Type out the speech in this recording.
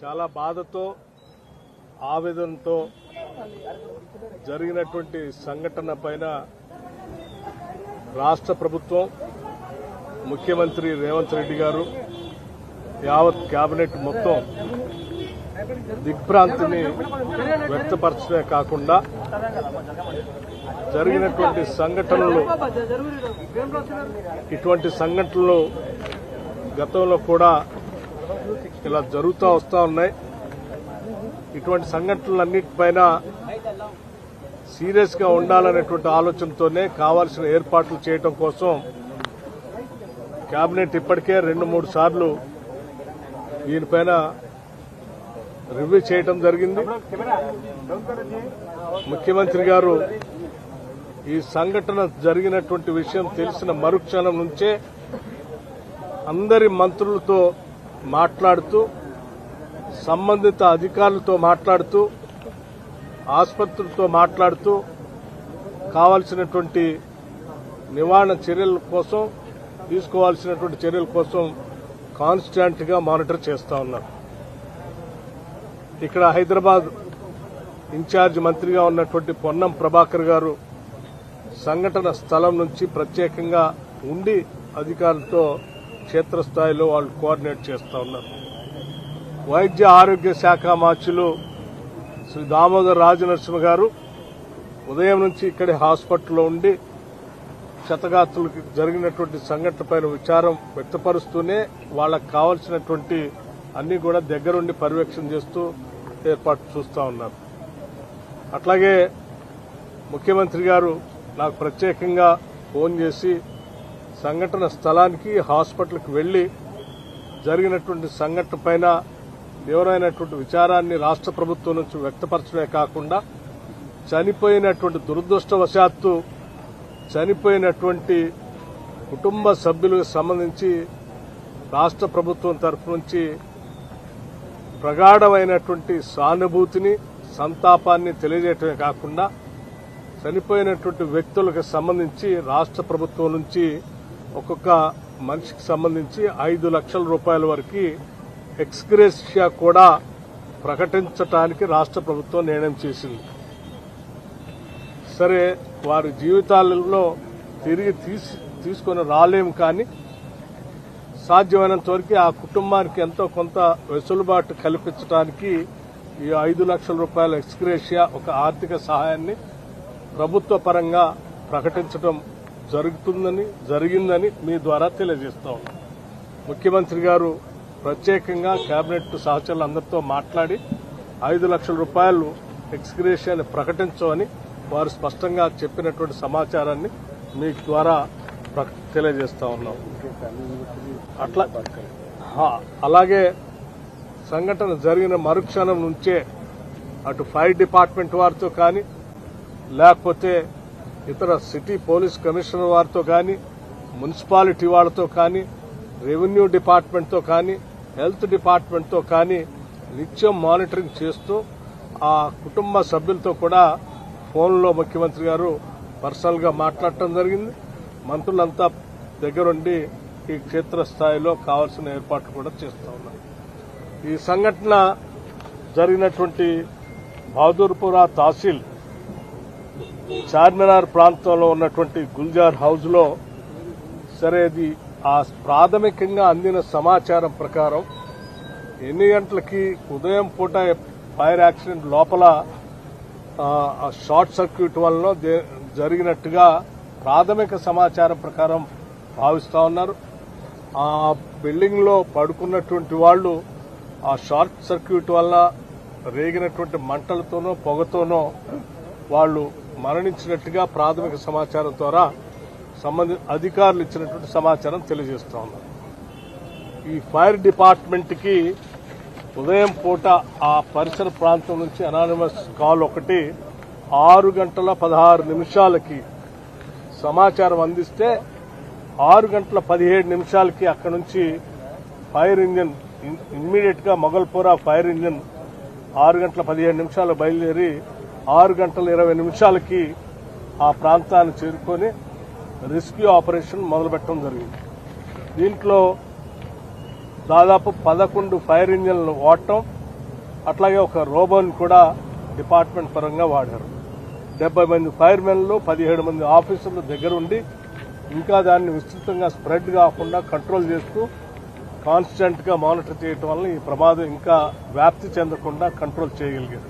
చాలా బాధతో ఆవేదనతో జరిగినటువంటి సంఘటన పైన రాష్ట్ర ప్రభుత్వం, ముఖ్యమంత్రి రేవంత్ రెడ్డి గారు, యావత్ కేబినెట్ మొత్తం దిగ్భ్రాంతిని వ్యక్తపరచడమే కాకుండా జరిగినటువంటి సంఘటనలు, ఇటువంటి సంఘటనలు గతంలో కూడా ఇలా జరుగుతూ వస్తూ ఉన్నాయి. ఇటువంటి సంఘటనలన్నిటిపైన సీరియస్ గా ఉండాలనేటువంటి ఆలోచనతోనే కావాల్సిన ఏర్పాట్లు చేయడం కోసం కేబినెట్ ఇప్పటికే 2-3 సార్లు దీనిపైన రివ్యూ చేయడం జరిగింది. ముఖ్యమంత్రి గారు ఈ సంఘటన జరిగినటువంటి విషయం తెలిసిన మరుక్షణం నుంచే అందరి మంత్రులతో మాట్లాడుతూ, సంబంధిత అధికారులతో మాట్లాడుతూ, ఆసుపత్రులతో మాట్లాడుతూ కావాల్సినటువంటి నివారణ చర్యల కోసం, తీసుకోవాల్సినటువంటి చర్యల కోసం కాన్స్టాంట్ గా మానిటర్ చేస్తా ఉన్నారు. ఇక్కడ హైదరాబాద్ ఇన్ఛార్జ్ మంత్రిగా ఉన్నటువంటి పొన్నం ప్రభాకర్ గారు సంఘటన స్థలం నుంచి ప్రత్యేకంగా ఉండి అధికారులతో క్షేత్రస్థాయిలో వాళ్ళు కోఆర్డినేట్ చేస్తా ఉన్నారు. వైద్య ఆరోగ్య శాఖ మార్చులు శ్రీ దామోదర్ రాజనరసింహ గారు ఉదయం నుంచి ఇక్కడే హాస్పిటల్లో ఉండి క్షతగాత్రులకు జరిగినటువంటి సంఘటనపైన విచారం వ్యక్తపరుస్తూనే వాళ్లకు కావాల్సినటువంటి అన్ని కూడా దగ్గరుండి పర్యవేక్షణ చేస్తూ ఏర్పాటు చూస్తా ఉన్నారు. అట్లాగే ముఖ్యమంత్రి గారు నాకు ప్రత్యేకంగా ఫోన్ చేసి సంఘటన స్థలానికి, హాస్పిటల్కి వెళ్లి జరిగినటువంటి సంఘటన పైన తీవ్రమైనటువంటి విచారాన్ని రాష్ట్ర ప్రభుత్వం నుంచి వ్యక్తపరచడమే కాకుండా చనిపోయినటువంటి దురదృష్టవశాత్తు చనిపోయినటువంటి కుటుంబ సభ్యులకు సంబంధించి రాష్ట్ర ప్రభుత్వం తరఫు నుంచి ప్రగాఢమైనటువంటి సానుభూతిని, సంతాపాన్ని తెలియజేయటమే కాకుండా చనిపోయినటువంటి వ్యక్తులకు సంబంధించి రాష్ట్ర ప్రభుత్వం నుంచి ఒక్కొక్క మనిషికి సంబంధించి 5 లక్షల రూపాయల వరకు ఎక్స్గ్రేషియా కూడా ప్రకటించడానికి రాష్ట్ర ప్రభుత్వం నిర్ణయం చేసింది. సరే, వారి జీవితాలలో తిరిగి తీసుకొని రాలేము, కానీ సాధ్యమైనంత వరకు ఆ కుటుంబానికి ఎంతో కొంత వెసులుబాటు కల్పించడానికి ఈ 5 లక్షల రూపాయల ఎక్స్గ్రేషియా ఒక ఆర్థిక సహాయాన్ని ప్రభుత్వ పరంగా ప్రకటించడం జరిగిందని మీ ద్వారా తెలియజేస్తాం. ముఖ్యమంత్రి గారు ప్రత్యేకంగా కేబినెట్ సహచరులందరితో మాట్లాడి 5 లక్షల రూపాయలు ఎక్స్గ్రేషియాని ప్రకటించమని వారు స్పష్టంగా చెప్పినటువంటి సమాచారాన్ని మీ ద్వారా తెలియజేస్తా ఉన్నాం. అలాగే సంఘటన జరిగిన మరుక్షణం నుంచే అటు ఫైర్ డిపార్ట్మెంట్ వారితో కానీ, లేకపోతే ఇతర సిటీ పోలీస్ కమిషనర్ వారితో కానీ, మున్సిపాలిటీ వాళ్లతో కానీ, రెవెన్యూ డిపార్ట్మెంట్తో కానీ, హెల్త్ డిపార్ట్మెంట్తో కానీ నిత్యం మానిటరింగ్ చేస్తూ ఆ కుటుంబ సభ్యులతో కూడా ఫోన్లో ముఖ్యమంత్రి గారు పర్సనల్ గా మాట్లాడటం జరిగింది. మంత్రులంతా దగ్గరుండి ఈ క్షేత్రస్థాయిలో కావాల్సిన ఏర్పాట్లు కూడా చేస్తూ ఉన్నారు. ఈ సంఘటన జరిగినటువంటి బహదూర్పురా తహసీల్ చార్మినార్ ప్రాంతంలో ఉన్నటువంటి గుల్జార్ హౌస్ లో సరే, అది ఆ ప్రాథమికంగా అందిన సమాచారం ప్రకారం ఎన్ని గంటలకి ఉదయం పూట ఫైర్ యాక్సిడెంట్ లోపల షార్ట్ సర్క్యూట్ వల్ల జరిగినట్టుగా ప్రాథమిక సమాచారం ప్రకారం భావిస్తా ఉన్నారు. ఆ బిల్డింగ్ లో పడుకున్నటువంటి వాళ్లు ఆ షార్ట్ సర్క్యూట్ వల్ల రేగినటువంటి మంటలతోనో పొగతోనో వాళ్లు మరణించినట్టుగా ప్రాథమిక సమాచారం ద్వారా సంబంధిత అధికారులు ఇచ్చినటువంటి సమాచారం తెలియజేస్తా ఉన్నారు. ఈ ఫైర్ డిపార్ట్మెంట్ కి ఉదయం పూట ఆ పరిసర ప్రాంతం నుంచి అనానిమస్ కాల్ ఒకటి 6:16 సమాచారం అందిస్తే 6:17 అక్కడి నుంచి ఫైర్ ఇంజిన్ ఇమ్మీడియట్ గా మొగల్పురా ఫైర్ ఇంజిన్ 6:15 బయలుదేరి 6:20 ఆ ప్రాంతాన్ని చేరుకొని రెస్క్యూ ఆపరేషన్ మొదలుపెట్టడం జరిగింది. దీంట్లో దాదాపు 11 ఫైర్ ఇంజిన్లు వాడటం, అట్లాగే ఒక రోబోని కూడా డిపార్ట్మెంట్ పరంగా వాడారు. 70 మంది ఫైర్మెన్లు, 17 మంది ఆఫీసర్లు దగ్గర ఉండి ఇంకా దాన్ని విస్తృతంగా స్ప్రెడ్ కాకుండా కంట్రోల్ చేస్తూ కాన్స్టెంట్ గా మానిటర్ చేయడం వల్ల ఈ ప్రమాదం ఇంకా వ్యాప్తి చెందకుండా కంట్రోల్ చేయగలిగారు.